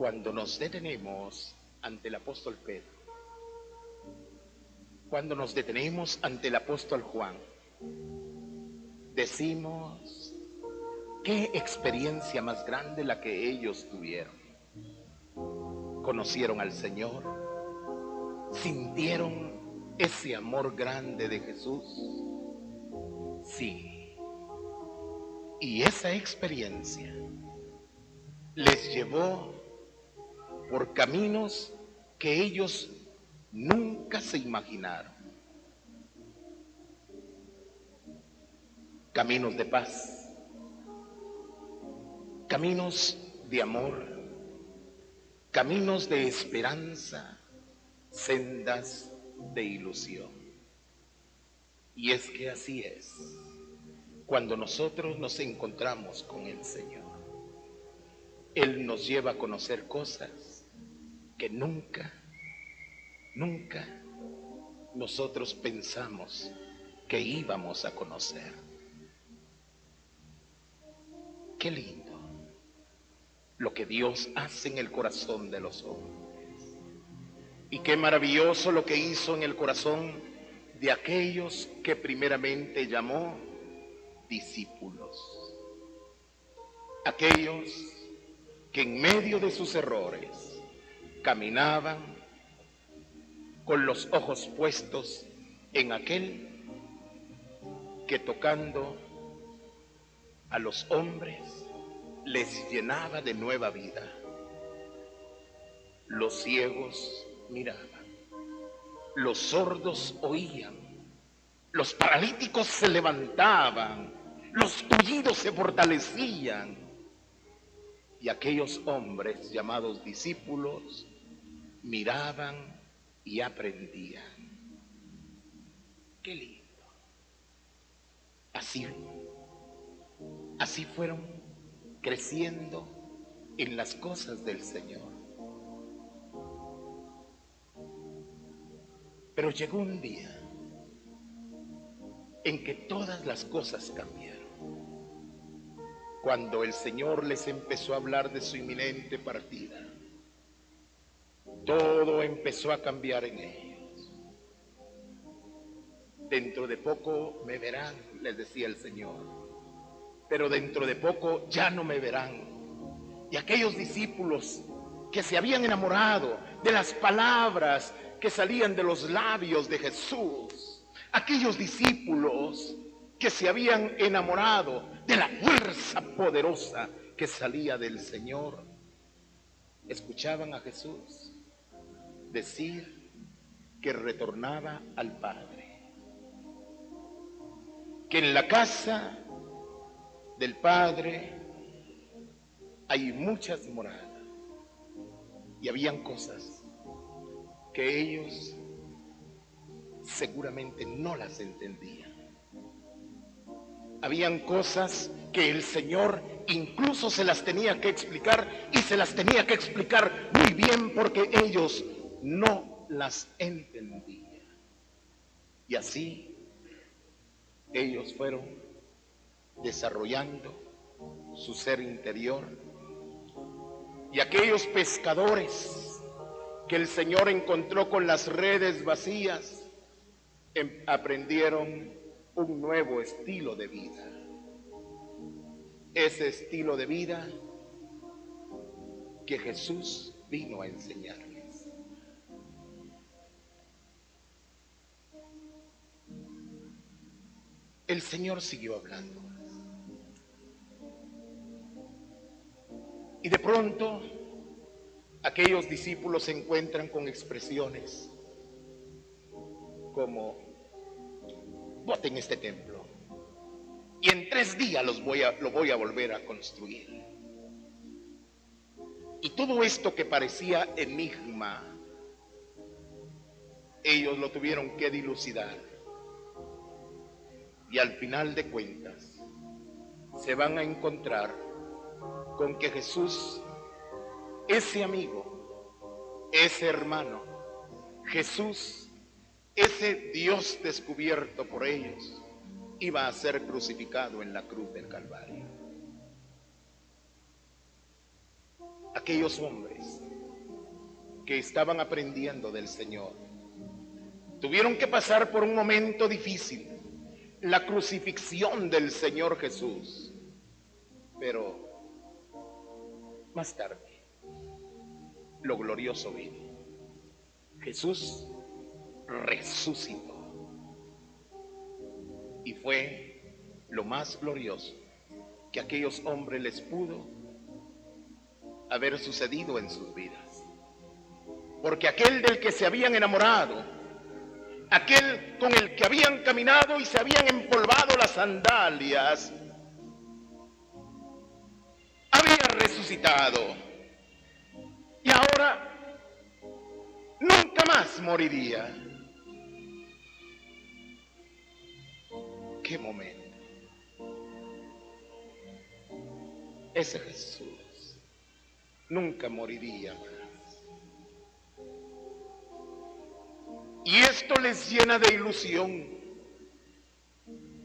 Cuando nos detenemos ante el apóstol Pedro, cuando nos detenemos ante el apóstol Juan, decimos, qué experiencia más grande la que ellos tuvieron. Conocieron al Señor, sintieron ese amor grande de Jesús. Sí, y esa experiencia les llevó por caminos que ellos nunca se imaginaron. Caminos de paz, caminos de amor, caminos de esperanza, sendas de ilusión. Y es que así es, cuando nosotros nos encontramos con el Señor. Él nos lleva a conocer cosas que nunca nosotros pensamos que íbamos a conocer. Qué lindo lo que Dios hace en el corazón de los hombres. Y qué maravilloso lo que hizo en el corazón de aquellos que primeramente llamó discípulos. Aquellos que en medio de sus errores caminaban con los ojos puestos en aquel que tocando a los hombres les llenaba de nueva vida. Los ciegos miraban, los sordos oían, los paralíticos se levantaban, los tullidos se fortalecían, y aquellos hombres llamados discípulos miraban y aprendían. Qué lindo. Así fueron creciendo en las cosas del Señor. Pero llegó un día en que todas las cosas cambiaron. Cuando el Señor les empezó a hablar de su inminente partida, todo empezó a cambiar en ellos. Dentro de poco me verán, les decía el Señor, pero dentro de poco ya no me verán. Y aquellos discípulos que se habían enamorado de las palabras que salían de los labios de Jesús, aquellos discípulos que se habían enamorado de la fuerza poderosa que salía del Señor, escuchaban a Jesús decir que retornaba al Padre, que en la casa del Padre hay muchas moradas, y habían cosas que ellos seguramente no las entendían. Habían cosas que el Señor incluso se las tenía que explicar, y se las tenía que explicar muy bien porque ellos no las entendían. Y así ellos fueron desarrollando su ser interior, y aquellos pescadores que el Señor encontró con las redes vacías aprendieron un nuevo estilo de vida. Ese estilo de vida que Jesús vino a enseñarles. El Señor siguió hablando. Y de pronto, aquellos discípulos se encuentran con expresiones como: boten este templo y en 3 días lo voy a volver a construir. Y todo esto que parecía enigma, ellos lo tuvieron que dilucidar. Y al final de cuentas, se van a encontrar con que Jesús, ese amigo, ese hermano, Jesús, ese Dios descubierto por ellos, iba a ser crucificado en la cruz del Calvario. aquellos hombres que estaban aprendiendo del Señor tuvieron que pasar por un momento difícil, la crucifixión del Señor Jesús. Pero más tarde, lo glorioso vino. Jesús resucitó. Y fue lo más glorioso que a aquellos hombres les pudo haber sucedido en sus vidas. Porque aquel del que se habían enamorado, aquel con el que habían caminado y se habían empolvado las sandalias, había resucitado. Y ahora nunca más moriría. ¡Qué momento! Ese Jesús nunca moriría más. Y esto les llena de ilusión.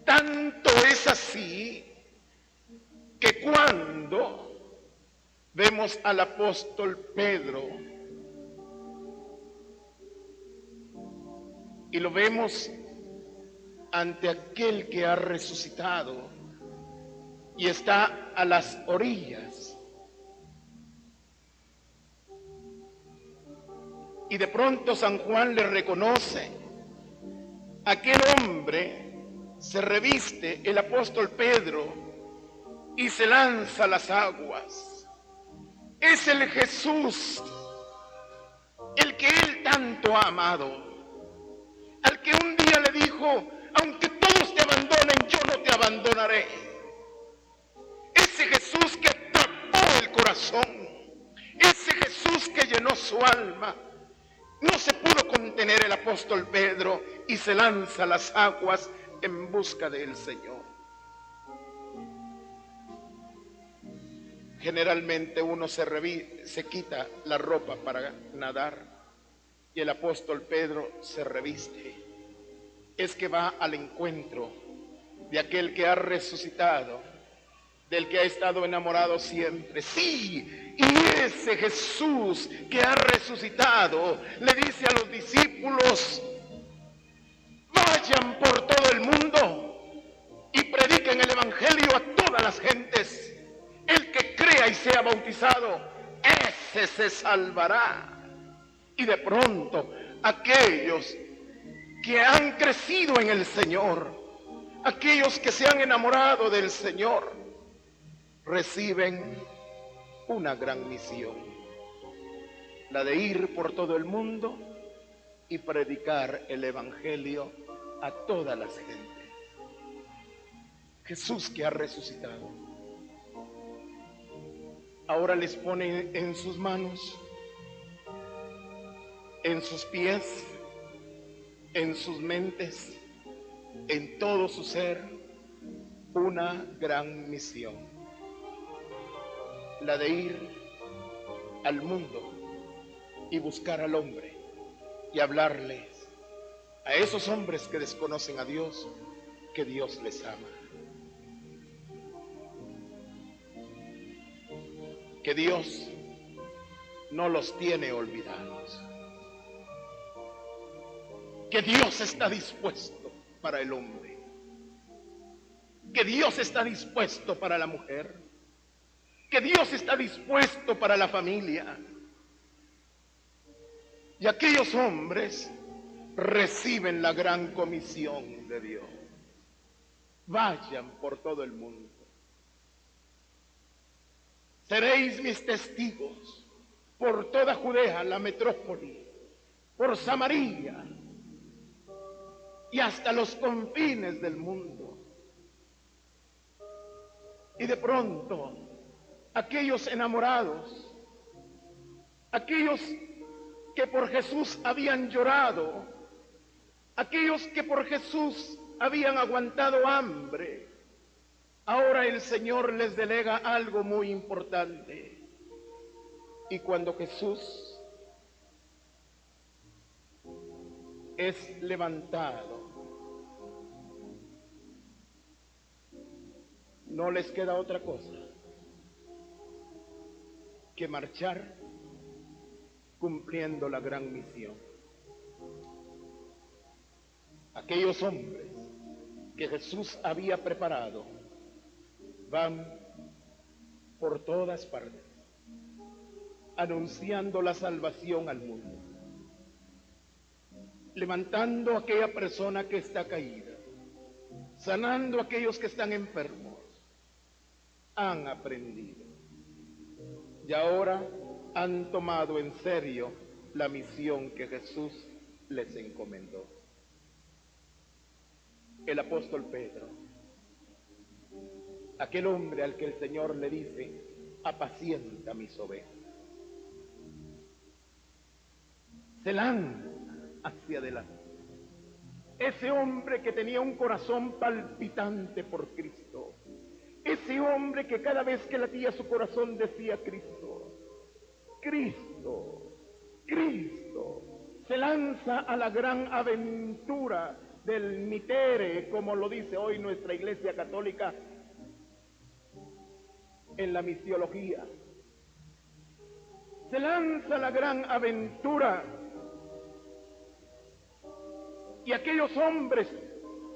Tanto es así que cuando vemos al apóstol Pedro y lo vemos ante aquel que ha resucitado y está a las orillas, y de pronto San Juan le reconoce, aquel hombre se reviste, el apóstol Pedro, y se lanza a las aguas. Es el Jesús, el que él tanto ha amado, al que un día le dijo: aunque todos te abandonen, yo no te abandonaré. Ese Jesús que atrapó el corazón, ese Jesús que llenó su alma. No se pudo contener el apóstol Pedro y se lanza a las aguas en busca del Señor. Generalmente uno se quita la ropa para nadar y el apóstol Pedro se reviste. Es que va al encuentro de aquel que ha resucitado, del que ha estado enamorado siempre. Sí, y ese Jesús que ha resucitado le dice a los discípulos: vayan por todo el mundo y prediquen el evangelio a todas las gentes. El que crea y sea bautizado, ese se salvará. Y de pronto aquellos que han crecido en el Señor, aquellos que se han enamorado del Señor, reciben una gran misión, la de ir por todo el mundo y predicar el evangelio a todas las gentes. Jesús que ha resucitado, ahora les pone en sus manos, en sus pies, en sus mentes, en todo su ser, una gran misión, la de ir al mundo y buscar al hombre y hablarles a esos hombres que desconocen a Dios, que Dios les ama, que Dios no los tiene olvidados, que Dios está dispuesto para el hombre, que Dios está dispuesto para la mujer, que Dios está dispuesto para la familia. Y aquellos hombres reciben la gran comisión de Dios: vayan por todo el mundo, seréis mis testigos por toda Judea, la metrópoli, por Samaria y hasta los confines del mundo. Y de pronto aquellos enamorados, aquellos que por Jesús habían llorado, aquellos que por Jesús habían aguantado hambre, ahora el Señor les delega algo muy importante. Y cuando Jesús es levantado, no les queda otra cosa que marchar cumpliendo la gran misión. Aquellos hombres que Jesús había preparado van por todas partes anunciando la salvación al mundo, levantando a aquella persona que está caída, sanando a aquellos que están enfermos. Han aprendido y ahora han tomado en serio la misión que Jesús les encomendó. El apóstol Pedro, aquel hombre al que el Señor le dice: apacienta mis ovejas, se lanza hacia adelante. Ese hombre que tenía un corazón palpitante por Cristo, ese hombre que cada vez que latía su corazón decía: Cristo, Cristo, Cristo, se lanza a la gran aventura del mitere, como lo dice hoy nuestra Iglesia Católica, en la misiología. Se lanza a la gran aventura. Y aquellos hombres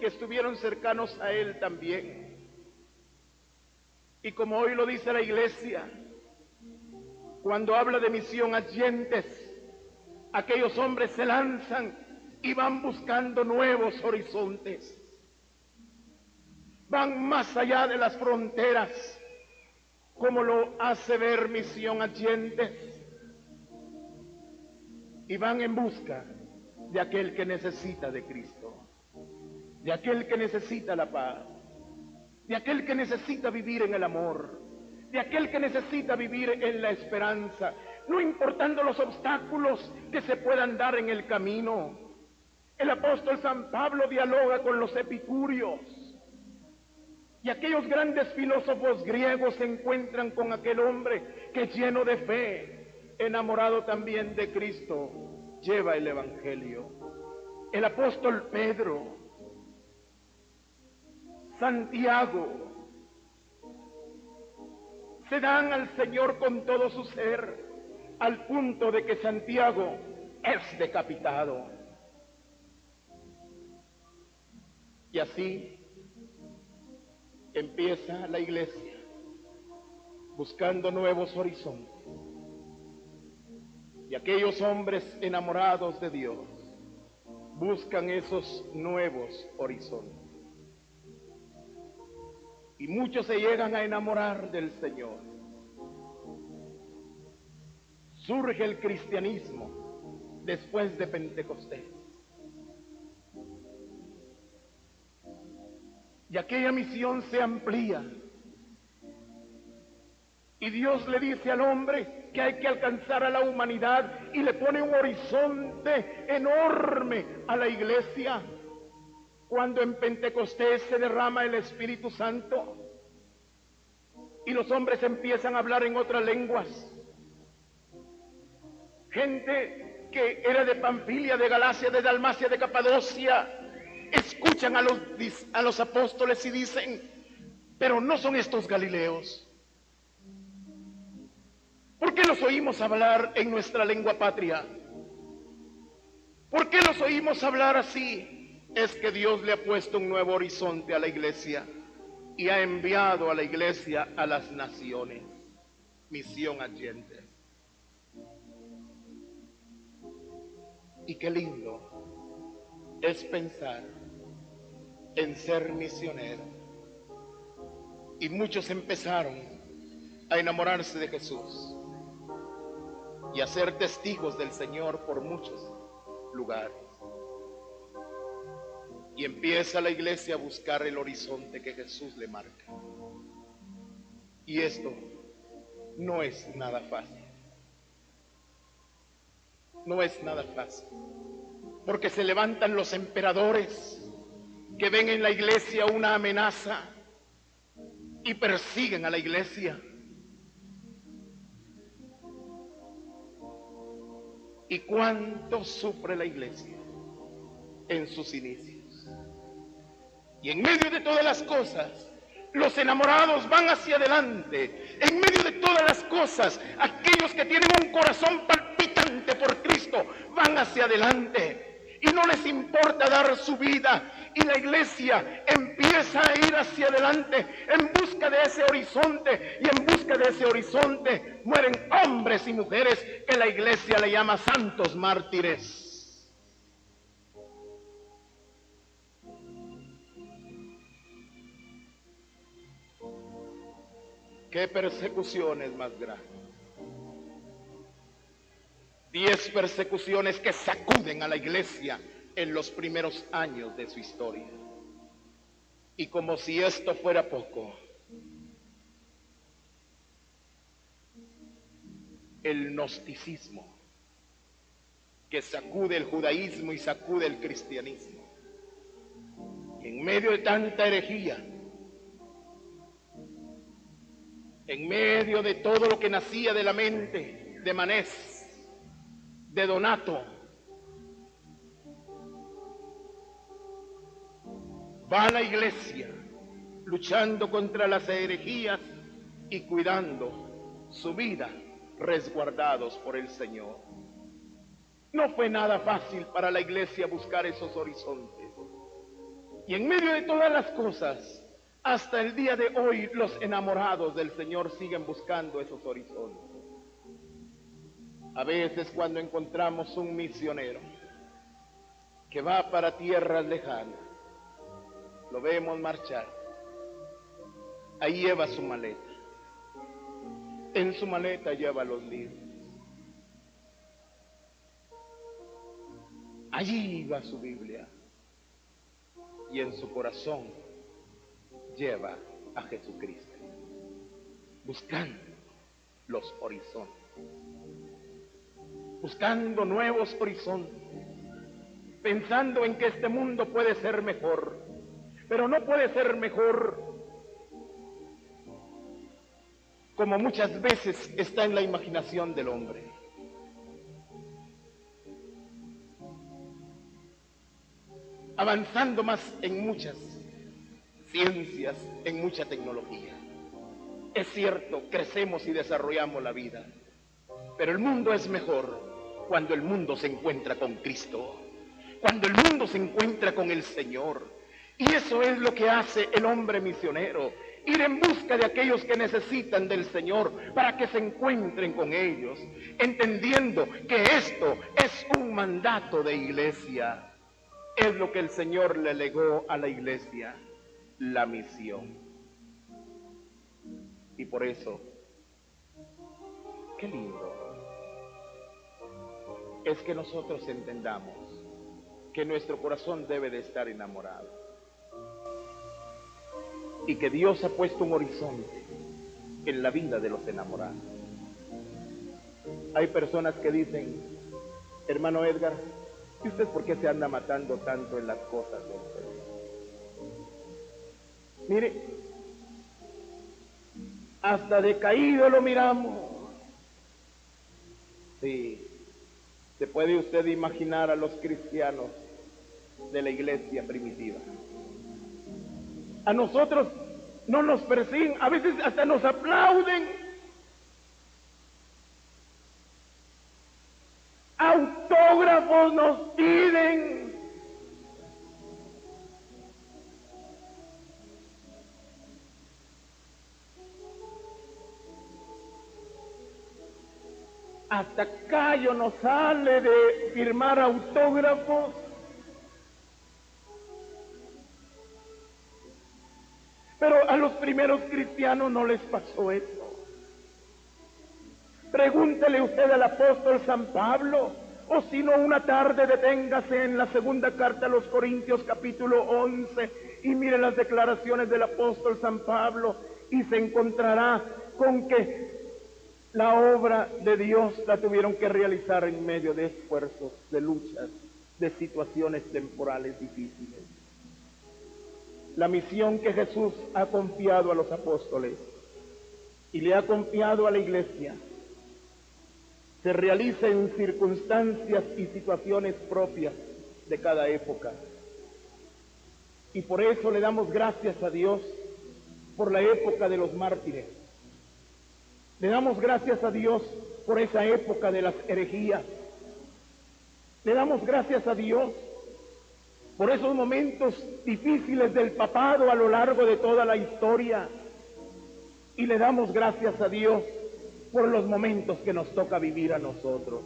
que estuvieron cercanos a él también. Y como hoy lo dice la Iglesia, cuando habla de misión adyentes, aquellos hombres se lanzan y van buscando nuevos horizontes. Van más allá de las fronteras, como lo hace ver misión adyentes. Y van en busca de aquel que necesita de Cristo, de aquel que necesita la paz, de aquel que necesita vivir en el amor, de aquel que necesita vivir en la esperanza, no importando los obstáculos que se puedan dar en el camino. El apóstol San Pablo dialoga con los epicúreos, y aquellos grandes filósofos griegos se encuentran con aquel hombre que, lleno de fe, enamorado también de Cristo, lleva el Evangelio. El apóstol Pedro, Santiago, se dan al Señor con todo su ser, al punto de que Santiago es decapitado. Y así empieza la Iglesia, buscando nuevos horizontes. Y aquellos hombres enamorados de Dios buscan esos nuevos horizontes. Y muchos se llegan a enamorar del Señor. Surge el cristianismo después de Pentecostés. Y aquella misión se amplía. Y Dios le dice al hombre que hay que alcanzar a la humanidad y le pone un horizonte enorme a la Iglesia. Cuando en Pentecostés se derrama el Espíritu Santo y los hombres empiezan a hablar en otras lenguas. Gente que era de Panfilia, de Galacia, de Dalmacia, de Capadocia, escuchan a los apóstoles y dicen: pero no son estos galileos. ¿Por qué los oímos hablar en nuestra lengua patria? ¿Por qué los oímos hablar así? Es que Dios le ha puesto un nuevo horizonte a la Iglesia y ha enviado a la Iglesia a las naciones. Misión adyentes. Y qué lindo es pensar en ser misionero. Y muchos empezaron a enamorarse de Jesús y a ser testigos del Señor por muchos lugares. Y empieza la Iglesia a buscar el horizonte que Jesús le marca. Y esto no es nada fácil. No es nada fácil. Porque se levantan los emperadores que ven en la Iglesia una amenaza y persiguen a la Iglesia. ¿Y cuánto sufre la Iglesia en sus inicios? Y en medio de todas las cosas, Los enamorados van hacia adelante. En medio de todas las cosas, aquellos que tienen un corazón palpitante por Cristo van hacia adelante. Y no les importa dar su vida. Y la iglesia empieza a ir hacia adelante en busca de ese horizonte. Y en busca de ese horizonte mueren hombres y mujeres que la iglesia le llama santos mártires. ¿Qué persecuciones más grandes? 10 persecuciones que sacuden a la iglesia en los primeros años de su historia. Y como si esto fuera poco, el gnosticismo, que sacude el judaísmo y sacude el cristianismo. Y en medio de tanta herejía, en medio de todo lo que nacía de la mente de Manés, de Donato, va a la iglesia luchando contra las herejías y cuidando su vida, resguardados por el Señor. No fue nada fácil para la iglesia buscar esos horizontes. Y en medio de todas las cosas, hasta el día de hoy, los enamorados del Señor siguen buscando esos horizontes. A veces cuando encontramos un misionero que va para tierras lejanas, lo vemos marchar. Ahí lleva su maleta. En su maleta lleva los libros. Allí va su Biblia. Y en su corazón lleva a Jesucristo, buscando los horizontes, buscando nuevos horizontes, pensando en que este mundo puede ser mejor, pero no puede ser mejor como muchas veces está en la imaginación del hombre. Avanzando más en muchas ciencias, en mucha tecnología. Es cierto, crecemos y desarrollamos la vida, pero el mundo es mejor cuando el mundo se encuentra con Cristo, cuando el mundo se encuentra con el Señor. Y eso es lo que hace el hombre misionero, ir en busca de aquellos que necesitan del Señor para que se encuentren con ellos, entendiendo que esto es un mandato de iglesia. Es lo que el Señor le legó a la iglesia, la misión. Y por eso, qué lindo es que nosotros entendamos que nuestro corazón debe de estar enamorado y que Dios ha puesto un horizonte en la vida de los enamorados. Hay personas que dicen, hermano Edgar, ¿y usted por qué se anda matando tanto en las cosas del Señor? Mire, hasta decaído lo miramos. Sí, se puede usted imaginar a los cristianos de la iglesia primitiva. A nosotros no nos persiguen, a veces hasta nos aplauden. Autógrafos nos piden. Hasta callo nos sale de firmar autógrafos. Pero a los primeros cristianos no les pasó eso. Pregúntele usted al apóstol San Pablo, o si no, una tarde deténgase en la segunda carta a los Corintios capítulo 11 y mire las declaraciones del apóstol San Pablo y se encontrará con que la obra de Dios la tuvieron que realizar en medio de esfuerzos, de luchas, de situaciones temporales difíciles. La misión que Jesús ha confiado a los apóstoles y le ha confiado a la iglesia se realiza en circunstancias y situaciones propias de cada época. Y por eso le damos gracias a Dios por la época de los mártires. Le damos gracias a Dios por esa época de las herejías. Le damos gracias a Dios por esos momentos difíciles del papado a lo largo de toda la historia. Y le damos gracias a Dios por los momentos que nos toca vivir a nosotros.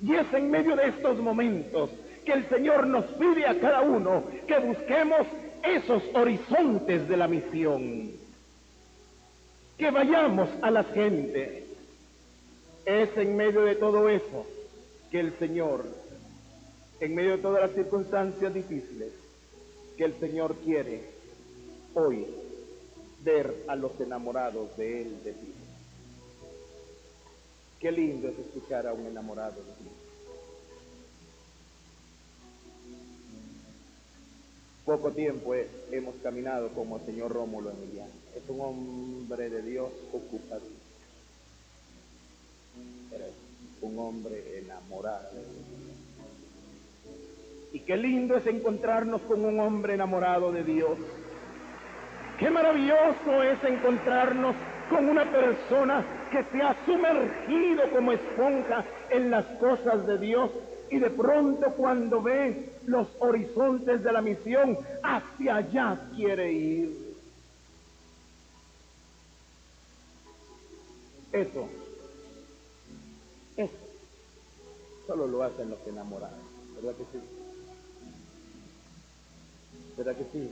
Y es en medio de estos momentos que el Señor nos pide a cada uno que busquemos esos horizontes de la misión, que vayamos a la gente. Es en medio de todo eso que el Señor, en medio de todas las circunstancias difíciles, que el Señor quiere hoy ver a los enamorados de Él de ti. Qué lindo es escuchar a un enamorado de ti. Poco tiempo hemos caminado como el señor Rómulo Emiliano. Es un hombre de Dios ocupado. Es un hombre enamorado. Y qué lindo es encontrarnos con un hombre enamorado de Dios. Qué maravilloso es encontrarnos con una persona que se ha sumergido como esponja en las cosas de Dios y de pronto cuando ve los horizontes de la misión, hacia allá quiere ir. Eso solo lo hacen los enamorados, ¿verdad que sí? ¿Verdad que sí?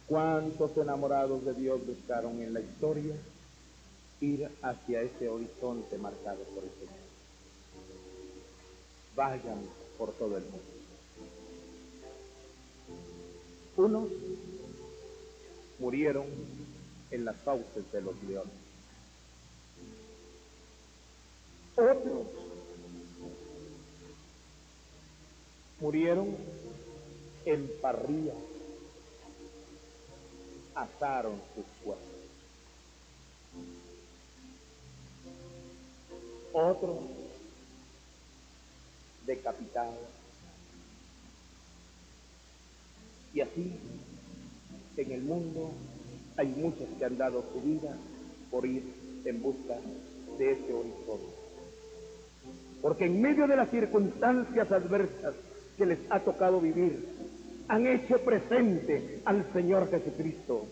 ¿Cuántos enamorados de Dios buscaron en la historia ir hacia ese horizonte marcado por el Señor? Vayan por todo el mundo. Unos murieron en las fauces de los leones. Otros murieron en parrillas. Asaron sus cuerpos. Otros decapitados. Y así, en el mundo hay muchos que han dado su vida por ir en busca de ese horizonte. Porque en medio de las circunstancias adversas que les ha tocado vivir, han hecho presente al Señor Jesucristo.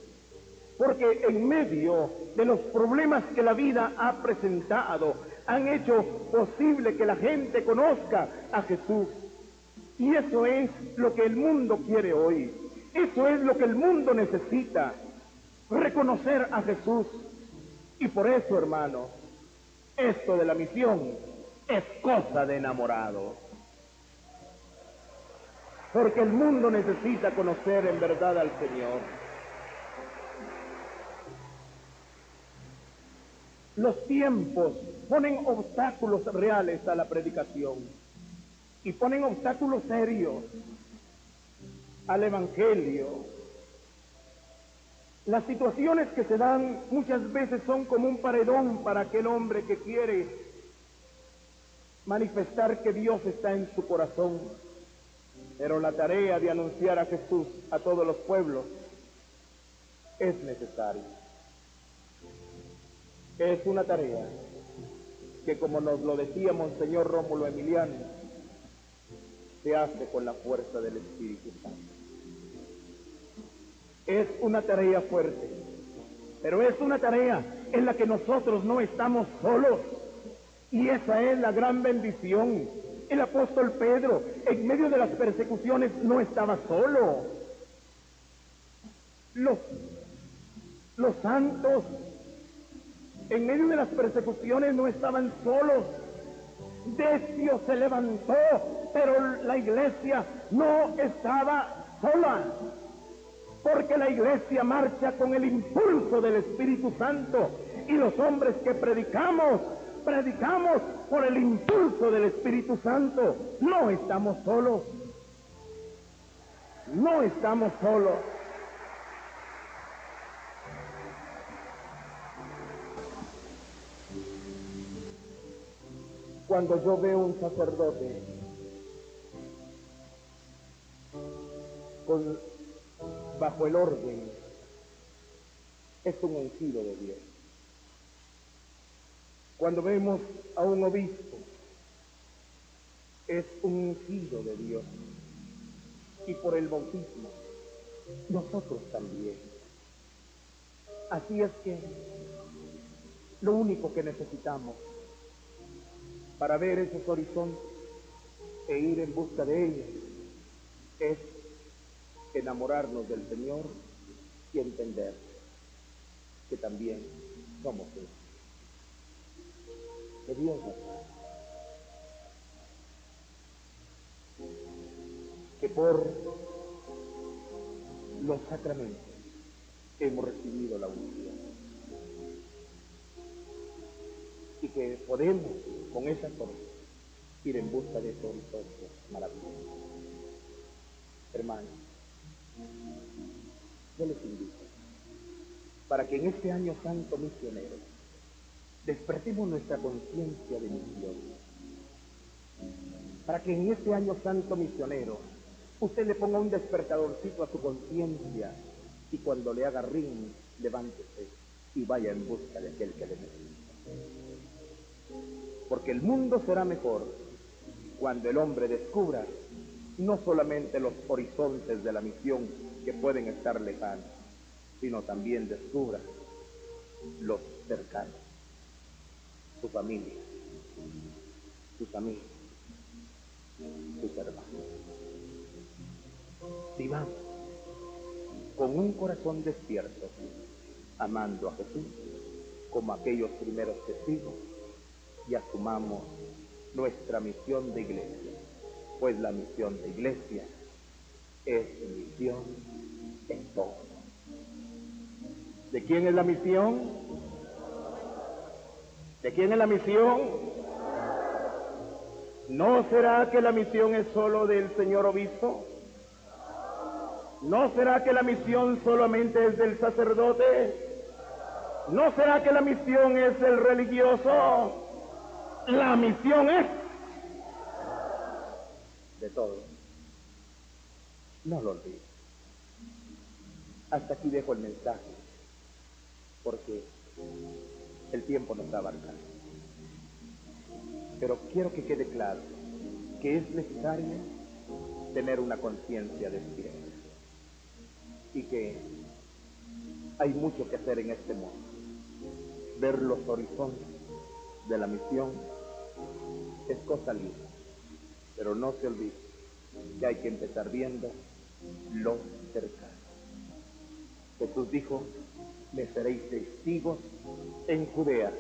Porque en medio de los problemas que la vida ha presentado, han hecho posible que la gente conozca a Jesús. Y eso es lo que el mundo quiere hoy. Eso es lo que el mundo necesita. Reconocer a Jesús. Y por eso, hermano, esto de la misión es cosa de enamorado. Porque el mundo necesita conocer en verdad al Señor. Los tiempos ponen obstáculos reales a la predicación y ponen obstáculos serios al Evangelio. Las situaciones que se dan muchas veces son como un paredón para aquel hombre que quiere manifestar que Dios está en su corazón. Pero la tarea de anunciar a Jesús a todos los pueblos es necesaria. Es una tarea que, como nos lo decía Monseñor Rómulo Emiliano, se hace con la fuerza del Espíritu Santo. Es una tarea fuerte, pero es una tarea en la que nosotros no estamos solos. Y esa es la gran bendición. El apóstol Pedro, en medio de las persecuciones, no estaba solo. Los santos, en medio de las persecuciones, no estaban solos. Decio se levantó, pero la iglesia no estaba sola. Porque la iglesia marcha con el impulso del Espíritu Santo. Y los hombres que predicamos por el impulso del Espíritu Santo. No estamos solos. No estamos solos. Cuando yo veo un sacerdote bajo el orden, es un ungido de Dios. Cuando vemos a un obispo, es un ungido de Dios. Y por el bautismo, nosotros también. Así es que lo único que necesitamos para ver esos horizontes e ir en busca de ellos es enamorarnos del Señor y entender que también somos hijos. Que Dios nos ama. Que por los sacramentos hemos recibido la unción y que podemos con esa fuerza ir en busca de ese horizonte maravilloso. Hermanos, yo les invito para que en este año santo misionero despertemos nuestra conciencia de misión, para que en este año santo misionero usted le ponga un despertadorcito a su conciencia y cuando le haga ring, levántese y vaya en busca de aquel que le necesita. Porque el mundo será mejor cuando el hombre descubra no solamente los horizontes de la misión que pueden estar lejanos, sino también descubra los cercanos, su familia, sus amigos, sus hermanos. Vivamos con un corazón despierto, amando a Jesús como aquellos primeros testigos, y asumamos nuestra misión de iglesia, pues la misión de iglesia es misión en todo. ¿De quién es la misión? ¿De quién es la misión? ¿No será que la misión es solo del señor obispo? ¿No será que la misión solamente es del sacerdote? ¿No será que la misión es del religioso? La misión es de todos. No lo olvides. Hasta aquí dejo el mensaje, porque el tiempo nos abarca. Pero quiero que quede claro que es necesario tener una conciencia despierta y que hay mucho que hacer en este mundo. Ver los horizontes de la misión es cosa libre, pero no se olvide que hay que empezar viendo lo cercano. Jesús dijo: me seréis testigos en Judea,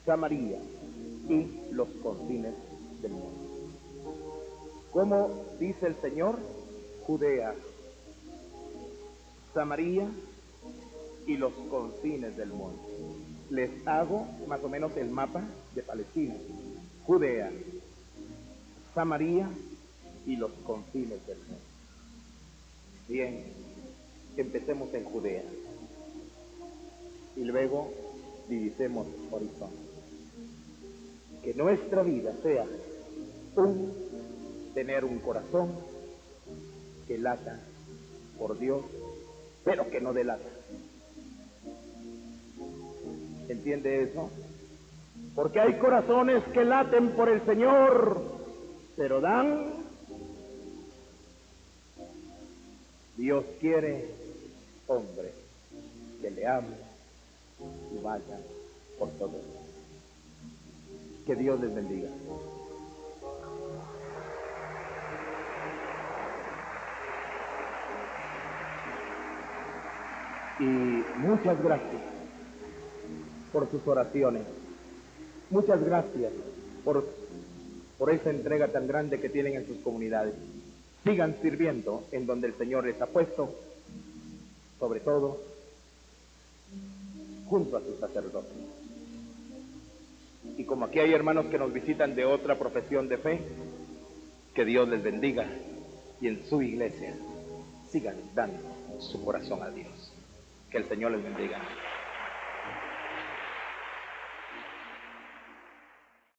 Samaria y los confines del mundo. ¿Cómo dice el Señor? Judea, Samaria y los confines del mundo. Les hago más o menos el mapa de Palestina. Judea, Samaria y los confines del mundo. Bien, empecemos en Judea y luego divisemos horizonte. Que nuestra vida sea tener un corazón que lata por Dios, pero que no delata. ¿Entiende eso? Porque hay corazones que laten por el Señor, pero dan. Dios quiere hombres que le amen y vayan por todo. Que Dios les bendiga. Y muchas gracias por sus oraciones. Muchas gracias por esa entrega tan grande que tienen en sus comunidades. Sigan sirviendo en donde el Señor les ha puesto, sobre todo junto a sus sacerdotes. Y como aquí hay hermanos que nos visitan de otra profesión de fe, que Dios les bendiga y en su iglesia sigan dando su corazón a Dios. Que el Señor les bendiga.